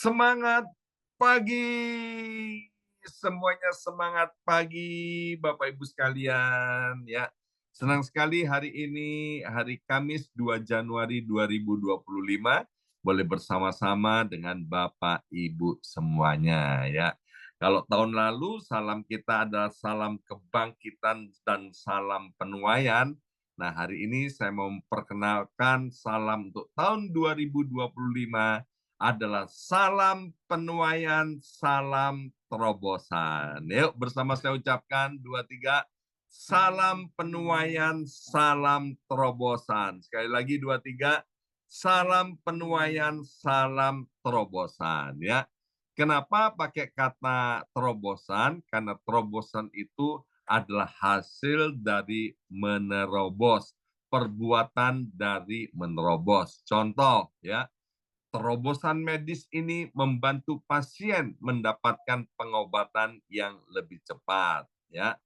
Semangat pagi, semuanya semangat pagi Bapak Ibu sekalian ya. Senang sekali hari ini hari Kamis 2 Januari 2025 boleh bersama-sama dengan Bapak Ibu semuanya ya. Kalau tahun lalu salam kita adalah salam kebangkitan dan salam penuaian. Nah, hari ini saya mau memperkenalkan salam untuk tahun 2025 adalah salam penuaian, salam terobosan. Yuk bersama saya ucapkan 2 3 salam penuaian, salam terobosan. Sekali lagi 2 3 salam penuaian, salam terobosan ya. Kenapa pakai kata terobosan? Karena terobosan itu adalah hasil dari menerobos, perbuatan dari menerobos. Contoh ya, terobosan medis ini membantu pasien mendapatkan pengobatan yang lebih cepat, ya.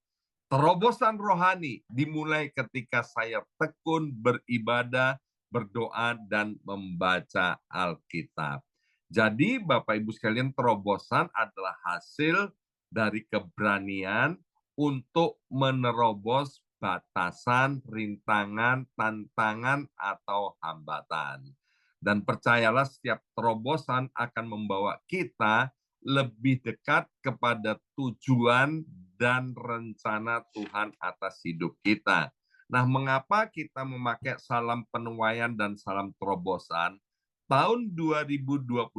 Terobosan rohani dimulai ketika saya tekun beribadah, berdoa, dan membaca Alkitab. Jadi Bapak Ibu sekalian, terobosan adalah hasil dari keberanian untuk menerobos batasan, rintangan, tantangan, atau hambatan. Dan percayalah setiap terobosan akan membawa kita lebih dekat kepada tujuan dan rencana Tuhan atas hidup kita. Nah, mengapa kita memakai salam penuaian dan salam terobosan? Tahun 2025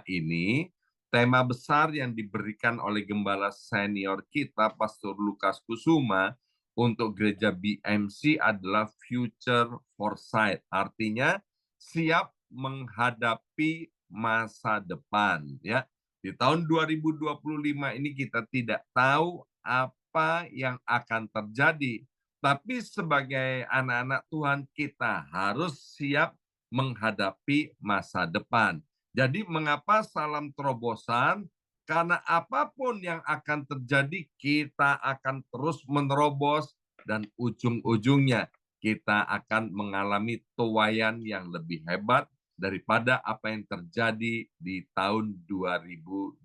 ini, tema besar yang diberikan oleh gembala senior kita, Pastor Lukas Kusuma, untuk gereja BMC adalah Future Foresight. Artinya, siap menghadapi masa depan. Ya, di tahun 2025 ini kita tidak tahu apa yang akan terjadi. Tapi sebagai anak-anak Tuhan kita harus siap menghadapi masa depan. Jadi mengapa salam terobosan? Karena apapun yang akan terjadi, kita akan terus menerobos dan ujung-ujungnya kita akan mengalami tuaian yang lebih hebat daripada apa yang terjadi di tahun 2024.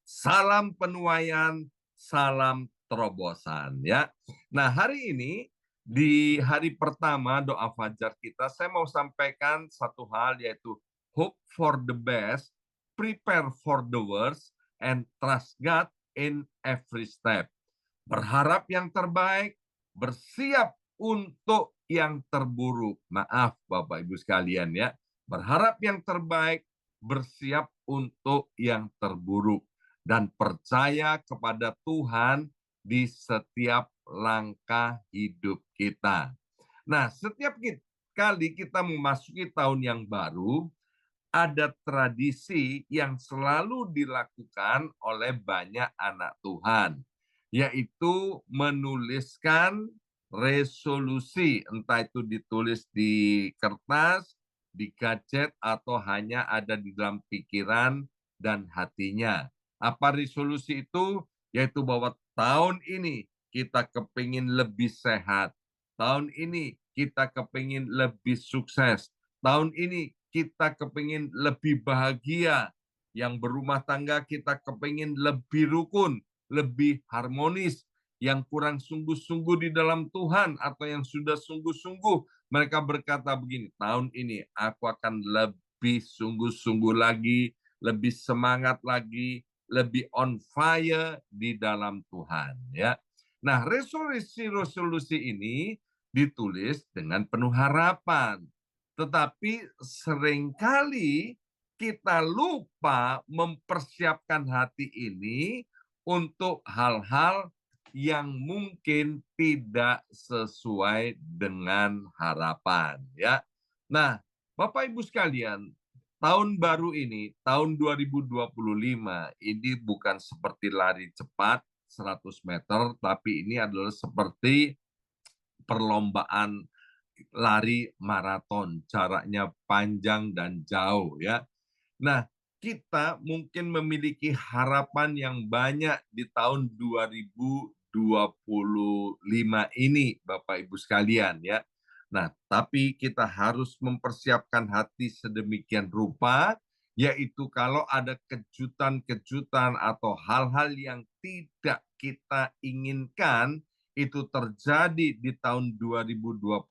Salam penuaian, salam terobosan ya. Nah, hari ini di hari pertama doa fajar kita, saya mau sampaikan satu hal yaitu hope for the best, prepare for the worst, and trust God in every step. Berharap yang terbaik, bersiap untuk yang terburuk. Maaf Bapak Ibu sekalian ya. Berharap yang terbaik, bersiap untuk yang terburuk. Dan percaya kepada Tuhan di setiap langkah hidup kita. Nah, setiap kali kita memasuki tahun yang baru, ada tradisi yang selalu dilakukan oleh banyak anak Tuhan, yaitu menuliskan resolusi, entah itu ditulis di kertas, di gadget, atau hanya ada di dalam pikiran dan hatinya. Apa resolusi itu? Yaitu bahwa tahun ini kita kepingin lebih sehat, tahun ini kita kepingin lebih sukses, tahun ini kita kepingin lebih bahagia, yang berumah tangga kita kepingin lebih rukun, lebih harmonis, yang kurang sungguh-sungguh di dalam Tuhan atau yang sudah sungguh-sungguh, mereka berkata begini, tahun ini aku akan lebih sungguh-sungguh lagi, lebih semangat lagi, lebih on fire di dalam Tuhan. Ya. Nah, resolusi-resolusi ini ditulis dengan penuh harapan. Tetapi seringkali kita lupa mempersiapkan hati ini untuk hal-hal yang mungkin tidak sesuai dengan harapan ya. Nah, Bapak Ibu sekalian, tahun baru ini, tahun 2025 ini bukan seperti lari cepat 100 meter, tapi ini adalah seperti perlombaan lari maraton, jaraknya panjang dan jauh ya. Nah, kita mungkin memiliki harapan yang banyak di tahun 2025 ini, Bapak Ibu sekalian ya. Nah, tapi kita harus mempersiapkan hati sedemikian rupa yaitu kalau ada kejutan-kejutan atau hal-hal yang tidak kita inginkan itu terjadi di tahun 2025,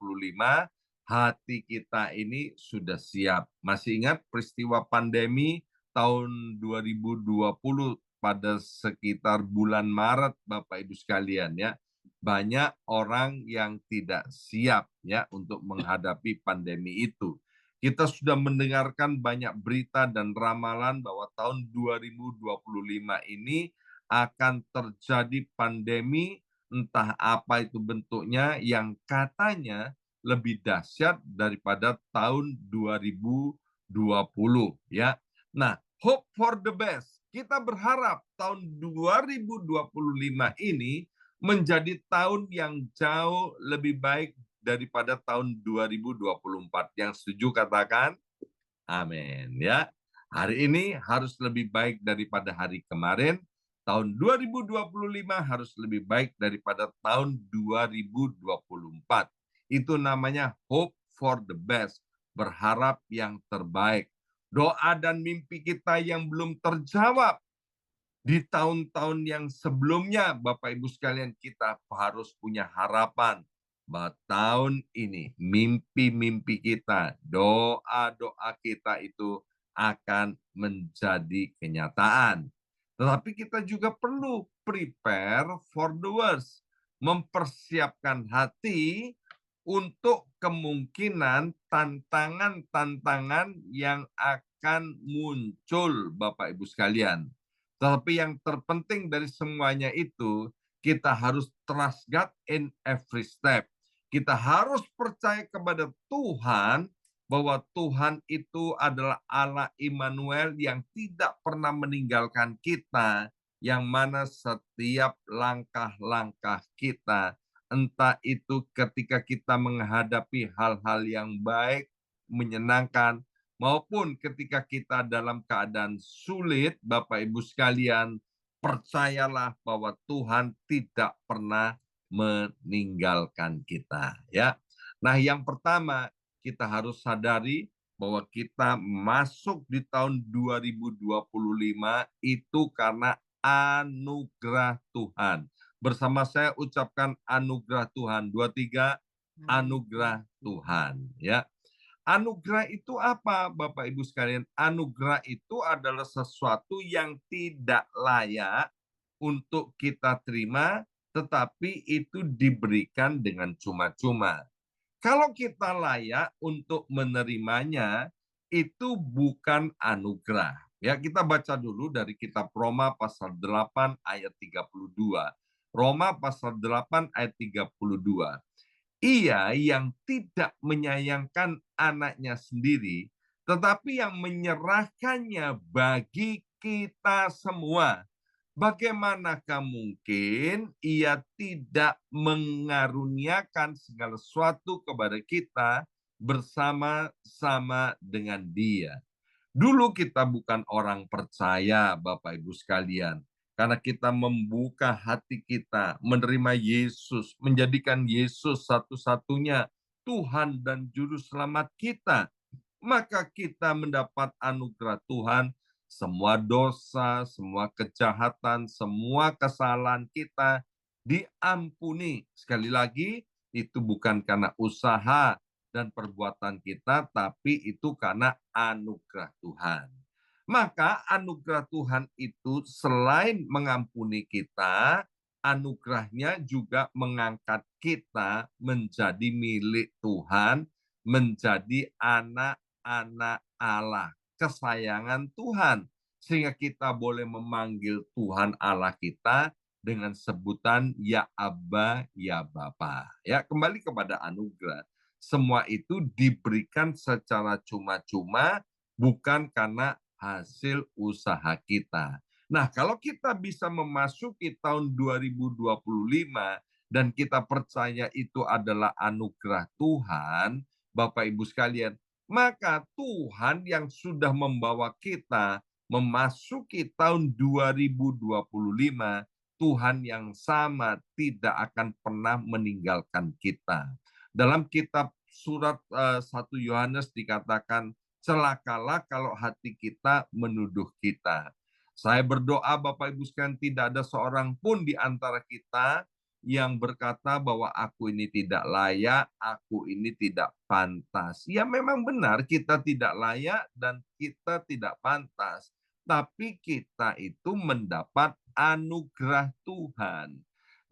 hati kita ini sudah siap. Masih ingat peristiwa pandemi tahun 2020 pada sekitar bulan Maret, Bapak Ibu sekalian ya. Banyak orang yang tidak siap ya untuk menghadapi pandemi itu. Kita sudah mendengarkan banyak berita dan ramalan bahwa tahun 2025 ini akan terjadi pandemi, entah apa itu bentuknya, yang katanya lebih dahsyat daripada tahun 2020 ya. Nah, hope for the best. Kita berharap tahun 2025 ini menjadi tahun yang jauh lebih baik daripada tahun 2024. Yang setuju katakan amin ya. Hari ini harus lebih baik daripada hari kemarin. Tahun 2025 harus lebih baik daripada tahun 2024. Itu namanya hope for the best, berharap yang terbaik. Doa dan mimpi kita yang belum terjawab di tahun-tahun yang sebelumnya, Bapak Ibu sekalian, kita harus punya harapan bahwa tahun ini mimpi-mimpi kita, doa-doa kita itu akan menjadi kenyataan. Tetapi kita juga perlu prepare for the worst, mempersiapkan hati untuk kemungkinan tantangan-tantangan yang akan muncul, Bapak Ibu sekalian. Tapi yang terpenting dari semuanya itu, kita harus trust God in every step. Kita harus percaya kepada Tuhan, bahwa Tuhan itu adalah Allah Immanuel yang tidak pernah meninggalkan kita, yang mana setiap langkah-langkah kita, entah itu ketika kita menghadapi hal-hal yang baik, menyenangkan, maupun ketika kita dalam keadaan sulit, Bapak Ibu sekalian, percayalah bahwa Tuhan tidak pernah meninggalkan kita, ya. Nah, yang pertama, kita harus sadari bahwa kita masuk di tahun 2025 itu karena anugerah Tuhan. Bersama saya ucapkan anugerah Tuhan. 2, 3, anugerah Tuhan, ya. Anugerah itu apa, Bapak Ibu sekalian? Anugerah itu adalah sesuatu yang tidak layak untuk kita terima, tetapi itu diberikan dengan cuma-cuma. Kalau kita layak untuk menerimanya, itu bukan anugerah. Ya, kita baca dulu dari kitab Roma pasal 8 ayat 32. Roma pasal 8 ayat 32. Ia yang tidak menyayangkan anaknya sendiri, tetapi yang menyerahkannya bagi kita semua. Bagaimanakah mungkin ia tidak mengaruniakan segala sesuatu kepada kita bersama-sama dengan dia? Dulu kita bukan orang percaya, Bapak Ibu sekalian. Karena kita membuka hati kita, menerima Yesus, menjadikan Yesus satu-satunya Tuhan dan Juru Selamat kita. Maka kita mendapat anugerah Tuhan, semua dosa, semua kejahatan, semua kesalahan kita diampuni. Sekali lagi, itu bukan karena usaha dan perbuatan kita, tapi itu karena anugerah Tuhan. Maka anugerah Tuhan itu selain mengampuni kita, anugerahnya juga mengangkat kita menjadi milik Tuhan, menjadi anak-anak Allah, kesayangan Tuhan. Sehingga kita boleh memanggil Tuhan Allah kita dengan sebutan ya Abba, ya Bapa. Ya, kembali kepada anugerah. Semua itu diberikan secara cuma-cuma, bukan karena hasil usaha kita. Nah, kalau kita bisa memasuki tahun 2025 dan kita percaya itu adalah anugerah Tuhan, Bapak Ibu sekalian, maka Tuhan yang sudah membawa kita memasuki tahun 2025, Tuhan yang sama tidak akan pernah meninggalkan kita. Dalam kitab surat 1 Yohanes dikatakan, celakalah kalau hati kita menuduh kita. Saya berdoa Bapak Ibu sekalian tidak ada seorang pun di antara kita yang berkata bahwa aku ini tidak layak, aku ini tidak pantas. Ya memang benar kita tidak layak dan kita tidak pantas. Tapi kita itu mendapat anugerah Tuhan.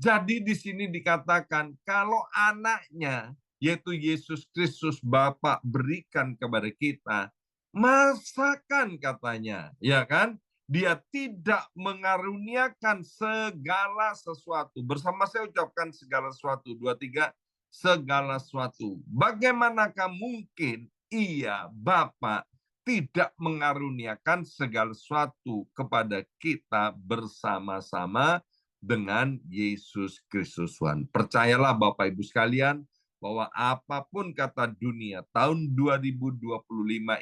Jadi di sini dikatakan kalau anaknya yaitu Yesus Kristus Bapa berikan kepada kita, masakan katanya, ya kan? Dia tidak mengaruniakan segala sesuatu. Bersama saya ucapkan segala sesuatu. 2, 3, segala sesuatu. Bagaimanakah mungkin ia, Bapa, tidak mengaruniakan segala sesuatu kepada kita bersama-sama dengan Yesus Kristus Tuhan. Percayalah Bapak Ibu sekalian, bahwa apapun kata dunia, tahun 2025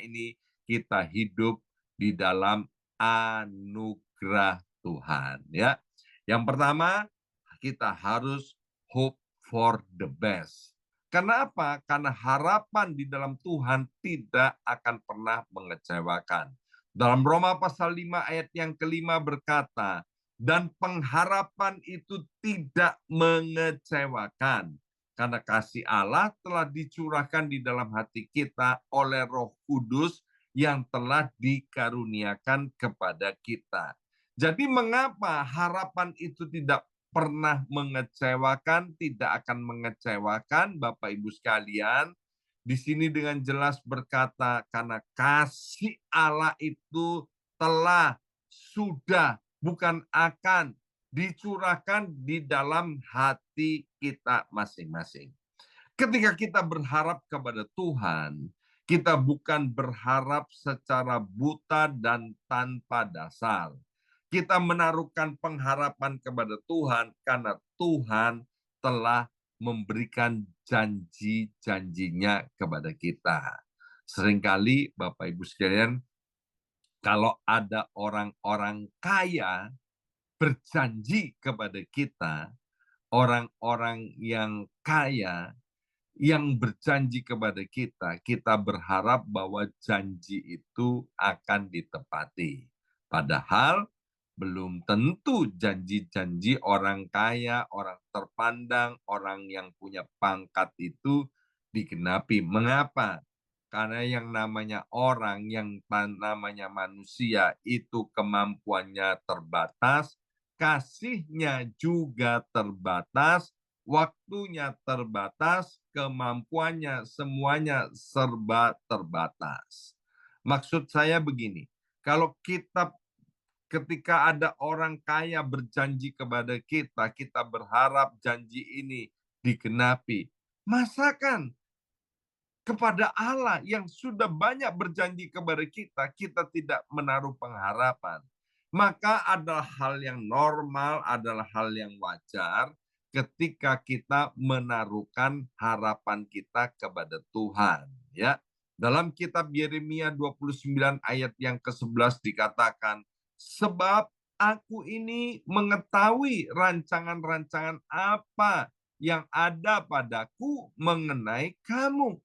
ini kita hidup di dalam anugerah Tuhan. Ya, yang pertama kita harus hope for the best. Kenapa? Karena harapan di dalam Tuhan tidak akan pernah mengecewakan. Dalam Roma pasal 5 ayat yang kelima berkata, dan pengharapan itu tidak mengecewakan. Karena kasih Allah telah dicurahkan di dalam hati kita oleh Roh Kudus yang telah dikaruniakan kepada kita. Jadi mengapa harapan itu tidak pernah mengecewakan, tidak akan mengecewakan Bapak Ibu sekalian? Di sini dengan jelas berkata, karena kasih Allah itu telah, sudah, bukan akan dicurahkan di dalam hati kita masing-masing. Ketika kita berharap kepada Tuhan, kita bukan berharap secara buta dan tanpa dasar. Kita menaruhkan pengharapan kepada Tuhan karena Tuhan telah memberikan janji-janjinya kepada kita. Seringkali Bapak Ibu sekalian, kalau ada orang-orang kaya berjanji kepada kita, orang-orang yang kaya yang berjanji kepada kita, kita berharap bahwa janji itu akan ditepati. Padahal belum tentu janji-janji orang kaya, orang terpandang, orang yang punya pangkat itu digenapi. Mengapa? Karena yang namanya orang, yang namanya manusia itu kemampuannya terbatas, kasihnya juga terbatas, waktunya terbatas, kemampuannya semuanya serba terbatas. Maksud saya begini, kalau kita ketika ada orang kaya berjanji kepada kita, kita berharap janji ini digenapi. Masakan kepada Allah yang sudah banyak berjanji kepada kita, kita tidak menaruh pengharapan. Maka adalah hal yang normal, adalah hal yang wajar ketika kita menaruhkan harapan kita kepada Tuhan. Ya, dalam kitab Yeremia 29 ayat yang ke-11 dikatakan, sebab aku ini mengetahui rancangan-rancangan apa yang ada padaku mengenai kamu.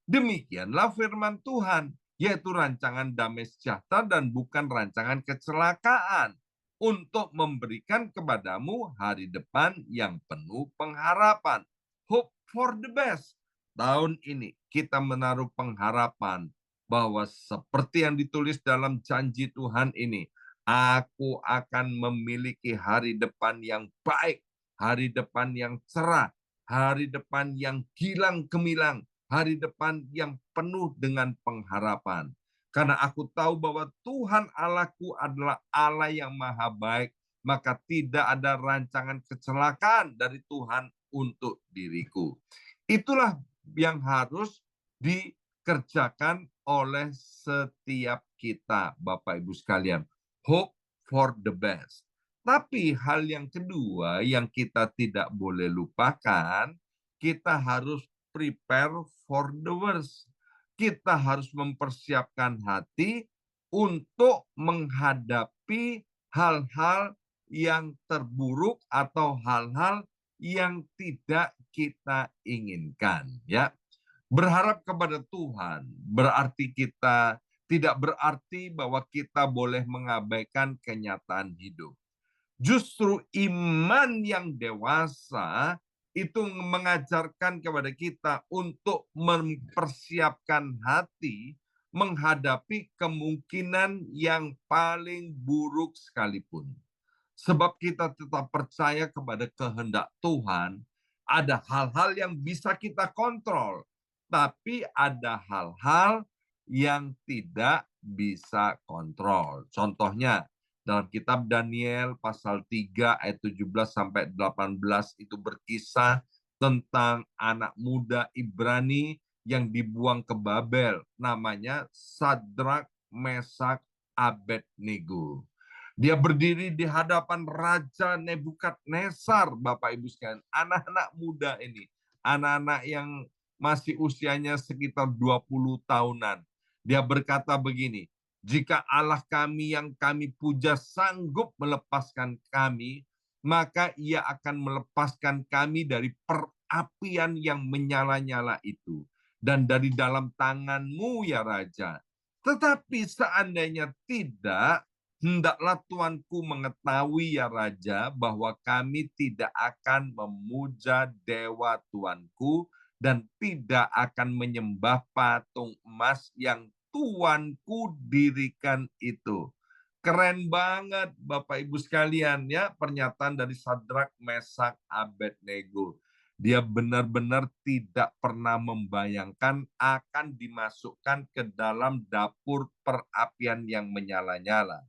Demikianlah firman Tuhan, yaitu rancangan damai sejahtera dan bukan rancangan kecelakaan, untuk memberikan kepadamu hari depan yang penuh pengharapan. Hope for the best. Tahun ini kita menaruh pengharapan bahwa seperti yang ditulis dalam janji Tuhan ini, aku akan memiliki hari depan yang baik, hari depan yang cerah, hari depan yang gilang gemilang, hari depan yang penuh dengan pengharapan. Karena aku tahu bahwa Tuhan Allahku adalah Allah yang maha baik, maka tidak ada rancangan kecelakaan dari Tuhan untuk diriku. Itulah yang harus dikerjakan oleh setiap kita, Bapak Ibu sekalian. Hope for the best. Tapi hal yang kedua yang kita tidak boleh lupakan, kita harus prepare for the worst. Kita harus mempersiapkan hati untuk menghadapi hal-hal yang terburuk atau hal-hal yang tidak kita inginkan, ya. Berharap kepada Tuhan berarti kita tidak berarti bahwa kita boleh mengabaikan kenyataan hidup. Justru iman yang dewasa itu mengajarkan kepada kita untuk mempersiapkan hati menghadapi kemungkinan yang paling buruk sekalipun. Sebab kita tetap percaya kepada kehendak Tuhan, ada hal-hal yang bisa kita kontrol, tapi ada hal-hal yang tidak bisa kontrol. Contohnya, dalam kitab Daniel pasal 3 ayat 17 sampai 18 itu berkisah tentang anak muda Ibrani yang dibuang ke Babel, namanya Sadrak, Mesak, Abednego. Dia berdiri di hadapan Raja Nebukadnezar, Bapak Ibu sekalian. Anak-anak muda ini, anak-anak yang masih usianya sekitar 20 tahunan. Dia berkata begini, jika Allah kami yang kami puja sanggup melepaskan kami, maka ia akan melepaskan kami dari perapian yang menyala-nyala itu. Dan dari dalam tanganmu ya Raja. Tetapi seandainya tidak, hendaklah Tuanku mengetahui ya Raja, bahwa kami tidak akan memuja dewa Tuanku dan tidak akan menyembah patung emas yang Tuanku dirikan itu. Keren banget Bapak Ibu sekalian ya, pernyataan dari Sadrak, Mesak, Abednego. Dia benar-benar tidak pernah membayangkan akan dimasukkan ke dalam dapur perapian yang menyala-nyala.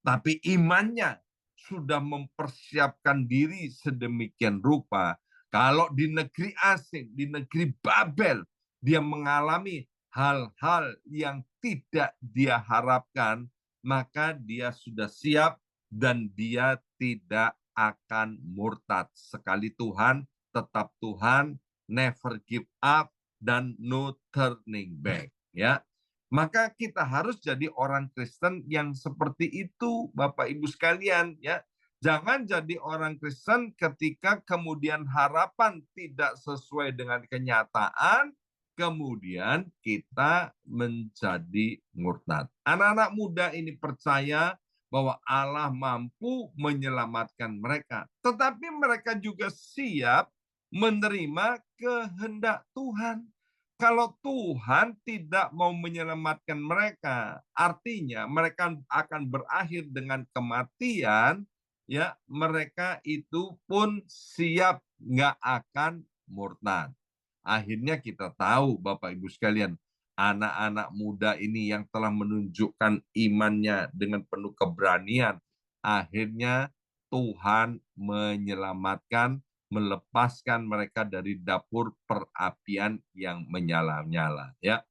Tapi imannya sudah mempersiapkan diri sedemikian rupa. Kalau di negeri asing, di negeri Babel, dia mengalami hal-hal yang tidak dia harapkan, maka dia sudah siap dan dia tidak akan murtad. Sekali Tuhan, tetap Tuhan, never give up, dan no turning back. Ya, maka kita harus jadi orang Kristen yang seperti itu, Bapak Ibu sekalian, ya. Jangan jadi orang Kristen ketika kemudian harapan tidak sesuai dengan kenyataan, kemudian kita menjadi murtad. Anak-anak muda ini percaya bahwa Allah mampu menyelamatkan mereka, tetapi mereka juga siap menerima kehendak Tuhan. Kalau Tuhan tidak mau menyelamatkan mereka, artinya mereka akan berakhir dengan kematian, ya mereka itu pun siap nggak akan murtad. Akhirnya kita tahu Bapak Ibu sekalian, anak-anak muda ini yang telah menunjukkan imannya dengan penuh keberanian, akhirnya Tuhan menyelamatkan, melepaskan mereka dari dapur perapian yang menyala-nyala. Ya,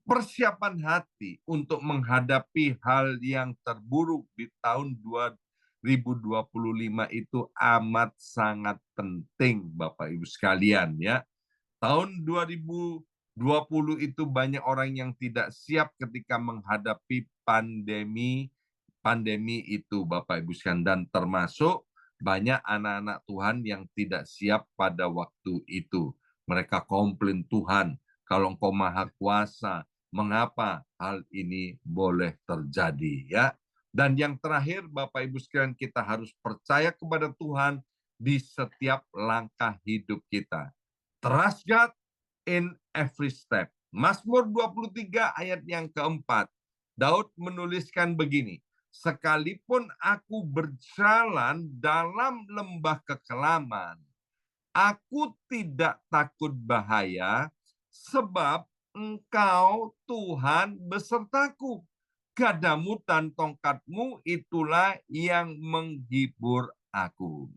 persiapan hati untuk menghadapi hal yang terburuk di tahun 2025 itu amat sangat penting, Bapak Ibu sekalian. Ya, tahun 2020 itu banyak orang yang tidak siap ketika menghadapi pandemi itu, Bapak Ibu sekalian, dan termasuk banyak anak-anak Tuhan yang tidak siap pada waktu itu. Mereka komplain, Tuhan, kalau Engkau Maha Kuasa, mengapa hal ini boleh terjadi, ya? Dan yang terakhir, Bapak Ibu sekalian, kita harus percaya kepada Tuhan di setiap langkah hidup kita. Trust God in every step. Mazmur 23 ayat yang keempat. Daud menuliskan begini, sekalipun aku berjalan dalam lembah kekelaman, aku tidak takut bahaya, sebab Engkau Tuhan besertaku. Gadamu dan tongkatmu itulah yang menghibur aku.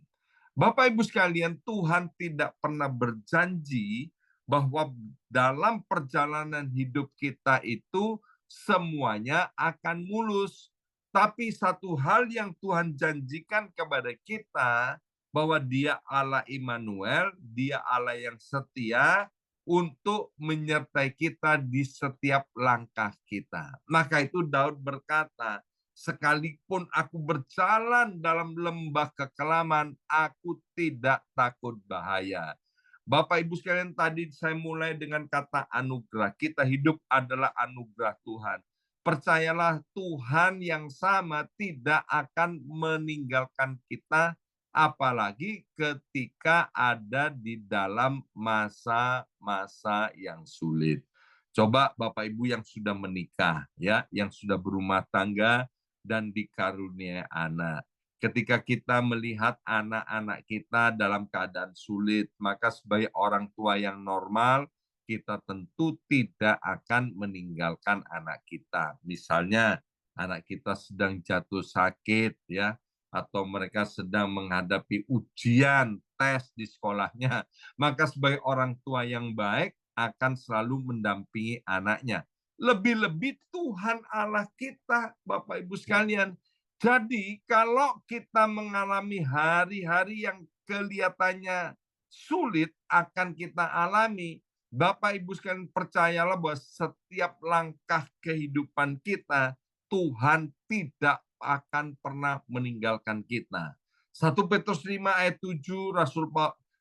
Bapak Ibu sekalian, Tuhan tidak pernah berjanji bahwa dalam perjalanan hidup kita itu semuanya akan mulus. Tapi satu hal yang Tuhan janjikan kepada kita, bahwa Dia Allah Immanuel, Dia Allah yang setia untuk menyertai kita di setiap langkah kita. Maka itu Daud berkata, sekalipun aku berjalan dalam lembah kekelaman, aku tidak takut bahaya. Bapak Ibu sekalian, tadi saya mulai dengan kata anugerah. Kita hidup adalah anugerah Tuhan. Percayalah, Tuhan yang sama tidak akan meninggalkan kita, apalagi ketika ada di dalam masa-masa yang sulit. Coba Bapak Ibu yang sudah menikah, ya, yang sudah berumah tangga dan dikaruniai anak. Ketika kita melihat anak-anak kita dalam keadaan sulit, maka sebagai orang tua yang normal, kita tentu tidak akan meninggalkan anak kita. Misalnya, anak kita sedang jatuh sakit, ya, atau mereka sedang menghadapi ujian, tes di sekolahnya, maka sebagai orang tua yang baik akan selalu mendampingi anaknya. Lebih-lebih Tuhan Allah kita, Bapak Ibu sekalian. Jadi kalau kita mengalami hari-hari yang kelihatannya sulit akan kita alami, Bapak Ibu sekalian percayalah bahwa setiap langkah kehidupan kita, Tuhan tidak akan pernah meninggalkan kita. 1 Petrus 5 ayat 7,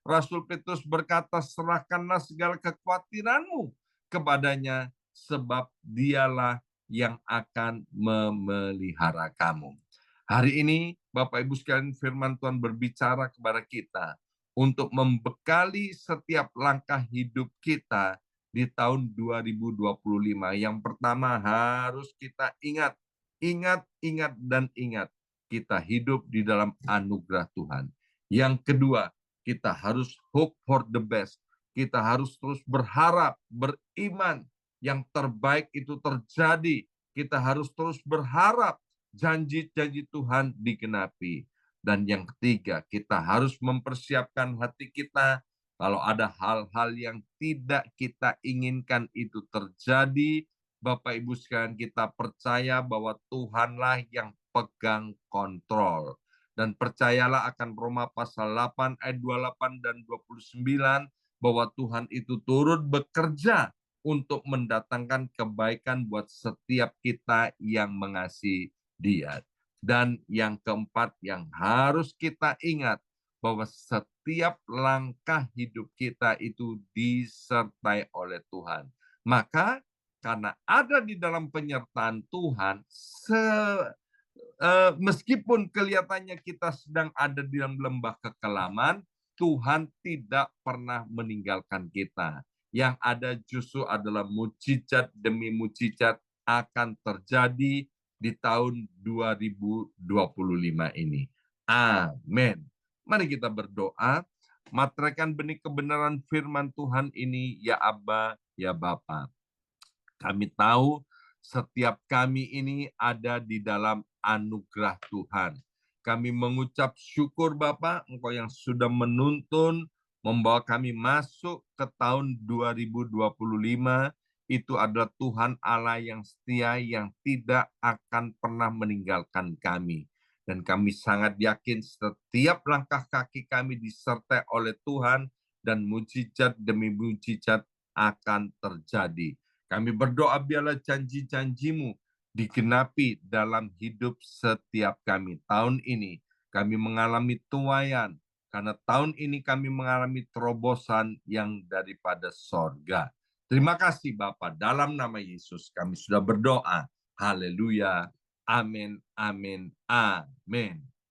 Rasul Petrus berkata, serahkanlah segala kekhawatiranmu kepadanya, sebab dialah yang akan memelihara kamu. Hari ini, Bapak Ibu sekalian, firman Tuhan berbicara kepada kita untuk membekali setiap langkah hidup kita di tahun 2025. Yang pertama harus kita ingat, dan ingat. Kita hidup di dalam anugerah Tuhan. Yang kedua, kita harus hope for the best. Kita harus terus berharap, beriman, yang terbaik itu terjadi. Kita harus terus berharap janji-janji Tuhan digenapi. Dan yang ketiga, kita harus mempersiapkan hati kita kalau ada hal-hal yang tidak kita inginkan itu terjadi. Bapak Ibu sekalian, kita percaya bahwa Tuhanlah yang pegang kontrol. Dan percayalah akan Roma pasal 8 ayat 28 dan 29 bahwa Tuhan itu turut bekerja untuk mendatangkan kebaikan buat setiap kita yang mengasihi Dia. Dan yang keempat yang harus kita ingat, bahwa setiap langkah hidup kita itu disertai oleh Tuhan. Maka karena ada di dalam penyertaan Tuhan, meskipun kelihatannya kita sedang ada di dalam lembah kekelaman, Tuhan tidak pernah meninggalkan kita. Yang ada justru adalah mujizat demi mujizat akan terjadi di tahun 2025 ini. Amin. Mari kita berdoa. Materaikan benih kebenaran firman Tuhan ini, ya Abba, ya Bapa. Kami tahu setiap kami ini ada di dalam anugerah Tuhan. Kami mengucap syukur Bapa, Engkau yang sudah menuntun, membawa kami masuk ke tahun 2025, itu adalah Tuhan Allah yang setia, yang tidak akan pernah meninggalkan kami. Dan kami sangat yakin setiap langkah kaki kami disertai oleh Tuhan, dan mujizat demi mujizat akan terjadi. Kami berdoa biarlah janji-janji-Mu digenapi dalam hidup setiap kami. Tahun ini kami mengalami tuaian, karena tahun ini kami mengalami terobosan yang daripada sorga. Terima kasih Bapa, dalam nama Yesus kami sudah berdoa. Haleluya. Amin, amin, amin.